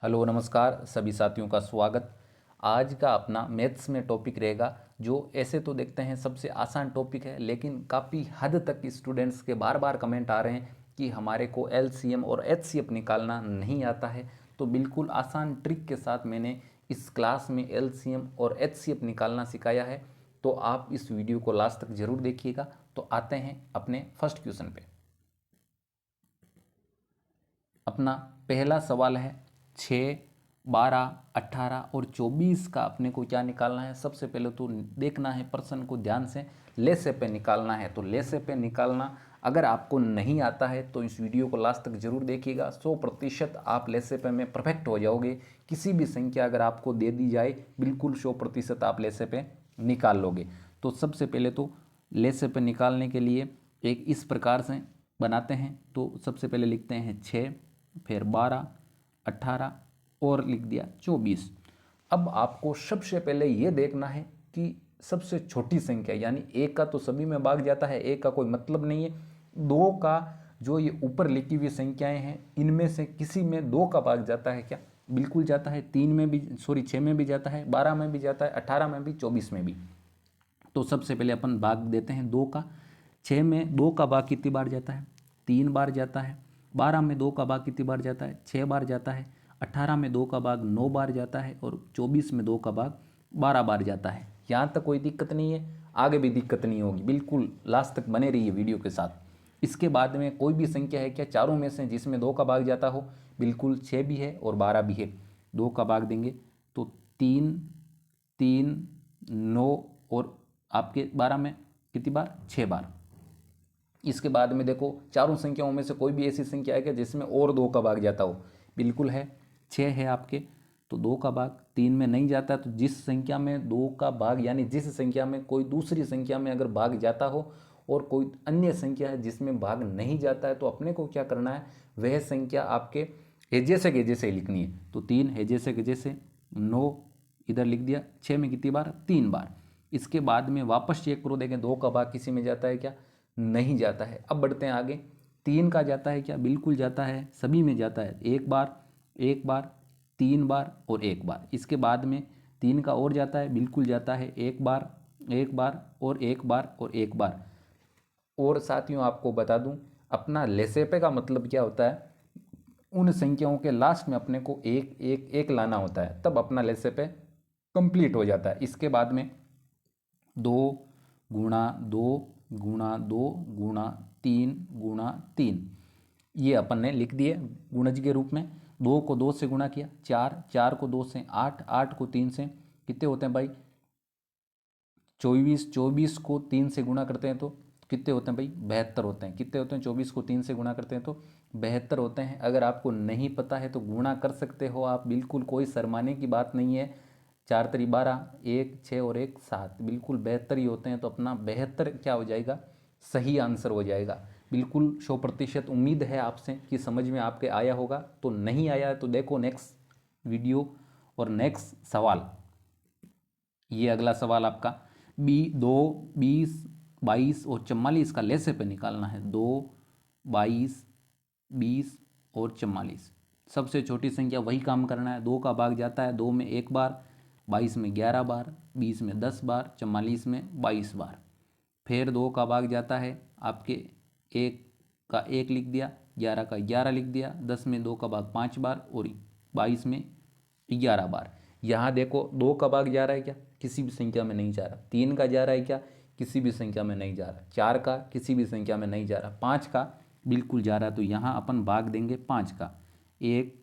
Hello नमस्कार सभी साथियों का स्वागत। आज का अपना मैथ्स में टॉपिक रहेगा जो ऐसे तो देखते हैं सबसे आसान टॉपिक है, लेकिन काफ़ी हद तक स्टूडेंट्स के बार बार कमेंट आ रहे हैं कि हमारे को एलसीएम और एचसीएफ निकालना नहीं आता है। तो बिल्कुल आसान ट्रिक के साथ मैंने इस क्लास में एलसीएम और एचसीएफ निकालना सिखाया है। तो आप इस वीडियो को लास्ट तक ज़रूर देखिएगा। तो आते हैं अपने फर्स्ट क्वेश्चन पे। अपना पहला सवाल है 6, 12, 18 और 24 का अपने को क्या निकालना है। सबसे पहले तो देखना है प्रश्न को ध्यान से, लेसे पे निकालना है। तो लेसे पे निकालना अगर आपको नहीं आता है तो इस वीडियो को लास्ट तक जरूर देखिएगा। 100% आप लेसे पे में परफेक्ट हो जाओगे। किसी भी संख्या अगर आपको दे दी जाए बिल्कुल 100% आप लेसे पे निकाल लोगे। तो सबसे पहले तो लेसे पे निकालने के लिए एक इस प्रकार से बनाते हैं। तो सबसे पहले लिखते हैं 6, फिर 12, 18 और लिख दिया 24। अब आपको सबसे पहले ये देखना है कि सबसे छोटी संख्या यानी एक का तो सभी में भाग जाता है, एक का कोई मतलब नहीं है। दो का जो ये ऊपर लिखी हुई संख्याएं हैं इनमें से किसी में दो का भाग जाता है क्या? बिल्कुल जाता है। 3 में भी, सॉरी 6 में भी जाता है, 12 में भी जाता है, 18 में भी, 24 में भी। तो सबसे पहले अपन भाग देते हैं दो का। 6 में दो का भाग कितनी बार जाता है? 3 बार जाता है। 12 में दो का भाग कितनी बार जाता है? 6 बार जाता है। 18 में दो का भाग 9 बार जाता है और 24 में दो का भाग 12 बार जाता है। यहाँ तक कोई दिक्कत नहीं है, आगे भी दिक्कत नहीं होगी। बिल्कुल लास्ट तक बने रहिए वीडियो के साथ। इसके बाद में कोई भी संख्या है क्या चारों में से जिसमें दो का भाग जाता हो? बिल्कुल 6 भी है और 12 भी है। दो का भाग देंगे तो 3, 3, 9 और आपके 12 में कितनी बार? 6 बार। इसके बाद में देखो चारों संख्याओं में से कोई भी ऐसी संख्या है कि जिसमें और दो का भाग जाता हो? बिल्कुल है, 6 है आपके। तो दो का भाग 3 में नहीं जाता। तो जिस संख्या में दो का भाग यानी जिस संख्या में कोई दूसरी संख्या में अगर भाग जाता हो और कोई अन्य संख्या है जिसमें भाग नहीं जाता है, तो अपने को क्या करना है, वह संख्या आपके हेजे से गेजे से लिखनी है। तो 3 हेजे से गेजे से, 9 इधर लिख दिया। 6 में कितनी बार? 3 बार। इसके बाद में वापस चेक करो, देखें दो का भाग किसी में जाता है क्या? नहीं जाता है। अब बढ़ते हैं आगे। 3 का जाता है क्या? बिल्कुल जाता है, सभी में जाता है। एक बार, एक बार, 3 बार और एक बार। इसके बाद में 3 का और जाता है, बिल्कुल जाता है, एक बार, एक बार और एक बार और एक बार। और साथियों आपको बता दूं, अपना लेसेपे का मतलब क्या होता है, उन संख्याओं के लास्ट में अपने को एक एक एक लाना होता है, तब अपना लेसेपे कंप्लीट हो जाता है। इसके बाद में 2 गुणा 2 गुणा 2 गुणा 3 गुणा 3 ये अपन ने लिख दिए गुणज के रूप में। 2 को 2 से गुणा किया, 4, 4 को 2 से 8, 8 को 3 से कितने होते हैं भाई? 24, 24 को 3 से गुणा करते हैं तो कितने होते हैं भाई? 72 होते हैं। कितने होते हैं? 24 को 3 से गुणा करते हैं तो 72 होते हैं। अगर आपको नहीं पता है तो गुणा कर सकते हो आप, बिल्कुल कोई शर्माने की बात नहीं है। 4 3 12, 1 6 और 1 7, बिल्कुल 72 ही होते हैं। तो अपना 72 क्या हो जाएगा? सही आंसर हो जाएगा। बिल्कुल 100% उम्मीद है आपसे कि समझ में आपके आया होगा। तो नहीं आया है तो देखो नेक्स्ट वीडियो और नेक्स्ट सवाल। ये अगला सवाल आपका 2, 20, 22 और 44 का लेसे पे निकालना है। 2, 22, 20 और 44। सबसे छोटी संख्या वही काम करना है। 2 का भाग जाता है 2 में एक बार, 22 में 11 बार, 20 में 10 बार, 44 में 22 बार। फिर 2 का भाग जाता है आपके एक का एक लिख दिया, 11 का 11 लिख दिया, 10 में 2 का भाग 5 बार और 22 में 11 बार। यहाँ देखो 2 का भाग जा रहा है क्या? किसी भी संख्या में नहीं जा रहा। 3 का जा रहा है क्या? किसी भी संख्या में नहीं जा रहा। 4 का किसी भी संख्या में नहीं जा रहा। 5 का बिल्कुल जा रहा है। तो यहाँ अपन भाग देंगे 5 का। 1,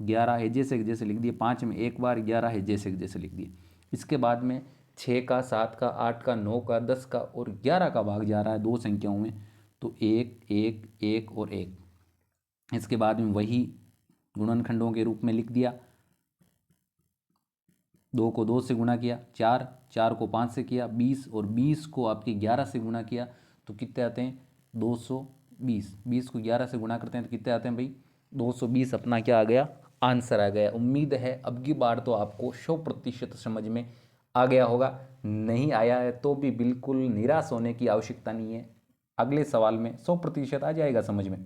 11 है जैसे जैसे लिख दिए। 5 में एक बार, 11 है जैसे जैसे लिख दिए। इसके बाद में 6 का, 7 का, 8 का, 9 का, 10 का और 11 का भाग जा रहा है दो संख्याओं में। तो 1, 1, 1 और 1। इसके बाद में वही गुणनखंडों के रूप में लिख दिया। 2 को 2 से गुणा किया, 4, 4 को 5 से किया, 20 और 20 को आपके 11 से गुणा किया तो कितने आते हैं? 220। 20 को 11 से गुणा करते हैं तो कितने आते हैं भाई? 220 अपना क्या आ गया? आंसर आ गया। उम्मीद है अब की बार तो आपको 100% समझ में आ गया होगा। नहीं आया है तो भी बिल्कुल निराश होने की आवश्यकता नहीं है। अगले सवाल में 100% आ जाएगा समझ में।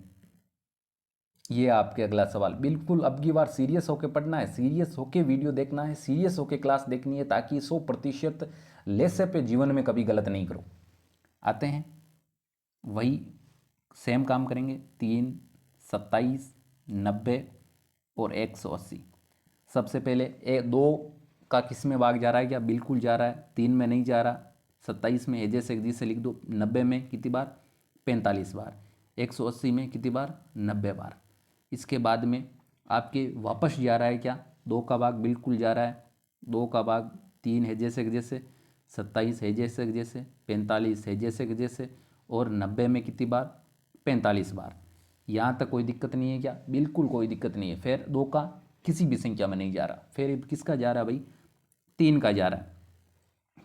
ये आपके अगला सवाल। बिल्कुल अब की बार सीरियस होके पढ़ना है, सीरियस होके वीडियो देखना है, सीरियस होके क्लास देखनी है, ताकि 100% लेसे पे जीवन में कभी गलत नहीं करो। आते हैं, वही सेम काम करेंगे। 3, 27, 90 और 180। सबसे पहले 2 का किस में भाग जा रहा है? क्या बिल्कुल जा रहा है, 3 में नहीं जा रहा। 27 में एजे से से लिख दो। 90 में कितनी बार? 45 बार। 180 में कितनी बार? 90 बार। इसके बाद में आपके वापस जा रहा है क्या? 2 का भाग बिल्कुल जा रहा है। 2 का भाग 3 है जैसे 27 है जैसे 45 है जैसे और 90 में कितनी बार? 45 बार। यहाँ तक कोई दिक्कत नहीं है क्या? बिल्कुल कोई दिक्कत नहीं है। फिर 2 का किसी भी संख्या में नहीं जा रहा। फिर किसका जा रहा है भाई? 3 का जा रहा है।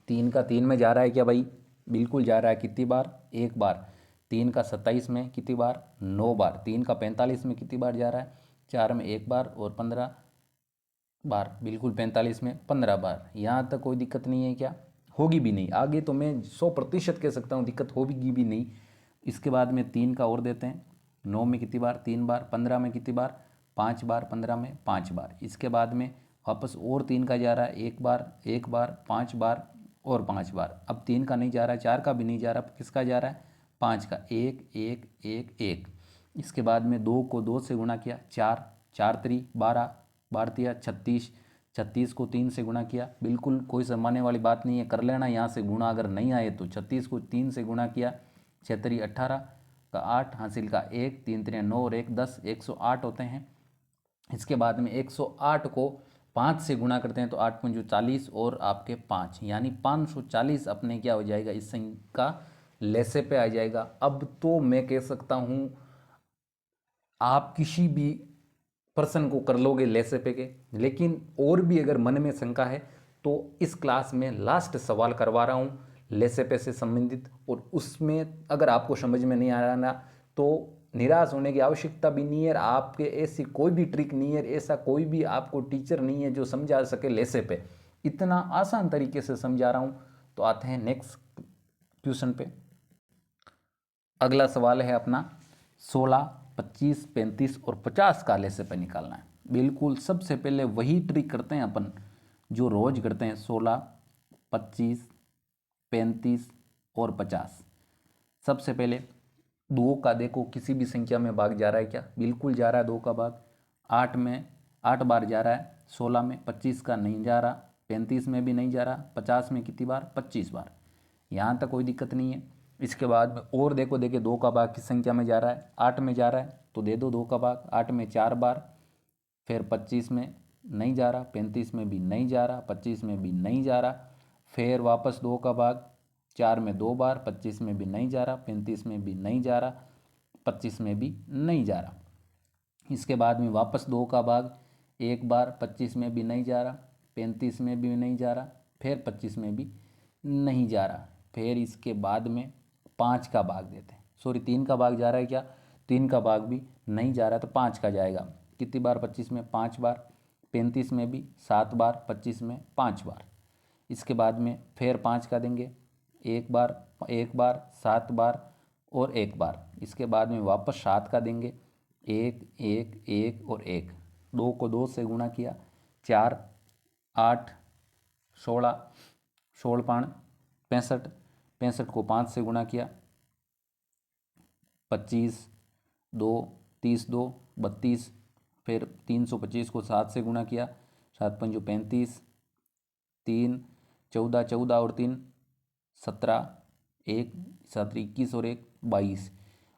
3 का 3 में जा रहा है क्या भाई? बिल्कुल जा रहा है। कितनी बार? 1 बार। 3 का 27 में कितनी बार? 9 बार। 3 का 45 में कितनी बार जा रहा है? 4 में 1 बार और 15 बार। बिल्कुल 45 में 15 बार। यहाँ तक कोई दिक्कत नहीं है क्या? होगी भी नहीं। आगे तो मैं 100% कह सकता हूँ दिक्कत होगी भी नहीं। इसके बाद में 3 का और देते हैं। 9 में कितनी बार? 3 बार। 15 में कितनी बार? 5 बार। 15 में 5 बार। इसके बाद में वापस और 3 का जा रहा है। 1 बार, 1 बार, 5 बार और 5 बार। अब 3 का नहीं जा रहा है, 4 का भी नहीं जा रहा, किसका जा रहा है? 5 का। 1 1 1 1। इसके बाद में 2 को 2 से गुणा किया। 4 4 3 12 12 तिया 36। 36 को 3 से गुणा किया। बिल्कुल कोई शर्माने वाली बात नहीं है, कर लेना यहाँ से गुणा। अगर नहीं आए तो 36 को 3 से गुणा किया। 6 3 18 का 8 हासिल का 1 3 3 9 और 1 10। 108 होते हैं। इसके बाद में 108 को 5 से गुणा करते हैं तो 8 पंजू 40 और आपके 5 यानी 540 अपने क्या हो जाएगा? इस संख्या का लेसे पे आ जाएगा। अब तो मैं कह सकता हूँ आप किसी भी पर्सन को कर लोगे लेसे पे के। लेकिन और भी अगर मन में शंका है तो इस क्लास में लास्ट सवाल करवा रहा हूँ लेसे पे से संबंधित, और उसमें अगर आपको समझ में नहीं आ रहा ना तो निराश होने की आवश्यकता भी नहीं है। आपके ऐसी कोई भी ट्रिक नहीं है, ऐसा कोई भी आपको टीचर नहीं है जो समझा सके लेसे पे। इतना आसान तरीके से समझा रहा हूँ। तो आते हैं नेक्स्ट क्वेश्चन पे। अगला सवाल है अपना 16, 25, 35 और 50 का लेसे पे निकालना है। बिल्कुल सबसे पहले वही ट्रिक करते हैं अपन जो रोज करते हैं। 16, 25, 35 और 50। सबसे पहले 2 का देखो किसी भी संख्या में भाग जा रहा है क्या? बिल्कुल जा रहा है 2 का भाग। 8 में 8 बार जा रहा है। 16 में 25 का नहीं जा रहा। 35 में भी नहीं जा रहा। 50 में कितनी बार? 25 बार। यहाँ तक कोई दिक्कत नहीं है। इसके बाद में और देखो, देखिए 2 का भाग किस संख्या में जा रहा है? 8 में जा रहा है तो दे दो 2 का भाग। 8 में 4 बार। फिर 25 में नहीं जा रहा, 35 में भी नहीं जा रहा, 25 में भी नहीं जा रहा। फिर वापस 2 का भाग 4 में 2 बार। 25 में भी नहीं जा रहा, 35 में भी नहीं जा रहा, 25 में भी नहीं जा रहा। इसके बाद में वापस 2 का भाग 1 बार। 25 में भी नहीं जा रहा, 35 में भी नहीं जा रहा, फिर 25 में भी नहीं जा रहा। फिर इसके बाद में 5 का भाग देते हैं। सॉरी 3 का भाग जा रहा है क्या? 3 का भाग भी नहीं जा रहा तो 5 का जाएगा। कितनी बार? 25 में 5 बार। 35 में भी 7 बार। 25 में 5 बार। इसके बाद में फिर 5 का देंगे। 1 बार, 1 बार, 7 बार और 1 बार। इसके बाद में वापस 7 का देंगे। 1 1 1 और 1। 2 को 2 से गुणा किया। 4 8 16 16 पाँच 65। 65 को 5 से गुणा किया। 25 2 30 2 32। फिर 325 को 7 से गुणा किया। 7 पंजो 35। 3 14 14 और 3 17। 1 7 21 और 1 22।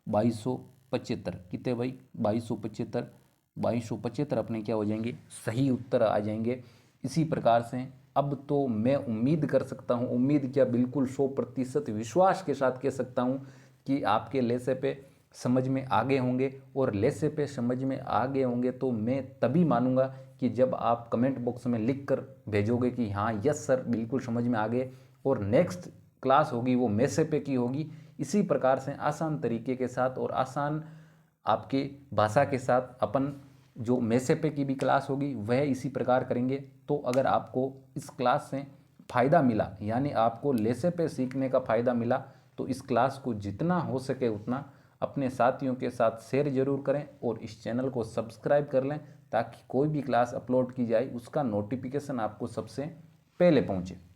2275 कितने भाई? 2275। 2275 अपने क्या हो जाएंगे? सही उत्तर आ जाएंगे। इसी प्रकार से अब तो मैं उम्मीद कर सकता हूँ, उम्मीद क्या बिल्कुल 100% विश्वास के साथ कह सकता हूँ कि आपके लेसे पे समझ में आगे होंगे। और लेसे पे समझ में आगे होंगे तो मैं तभी मानूंगा कि जब आप कमेंट बॉक्स में लिख कर भेजोगे कि हाँ यस सर बिल्कुल समझ में आ गए। और नेक्स्ट क्लास होगी वो मेसे पे की होगी। इसी प्रकार से आसान तरीके के साथ और आसान आपकी भाषा के साथ अपन जो मेसे पे की भी क्लास होगी वह इसी प्रकार करेंगे। तो अगर आपको इस क्लास से फ़ायदा मिला, यानी आपको लेसे पे सीखने का फ़ायदा मिला, तो इस क्लास को जितना हो सके उतना अपने साथियों के साथ शेयर जरूर करें और इस चैनल को सब्सक्राइब कर लें ताकि कोई भी क्लास अपलोड की जाए उसका नोटिफिकेशन आपको सबसे पहले पहुंचे।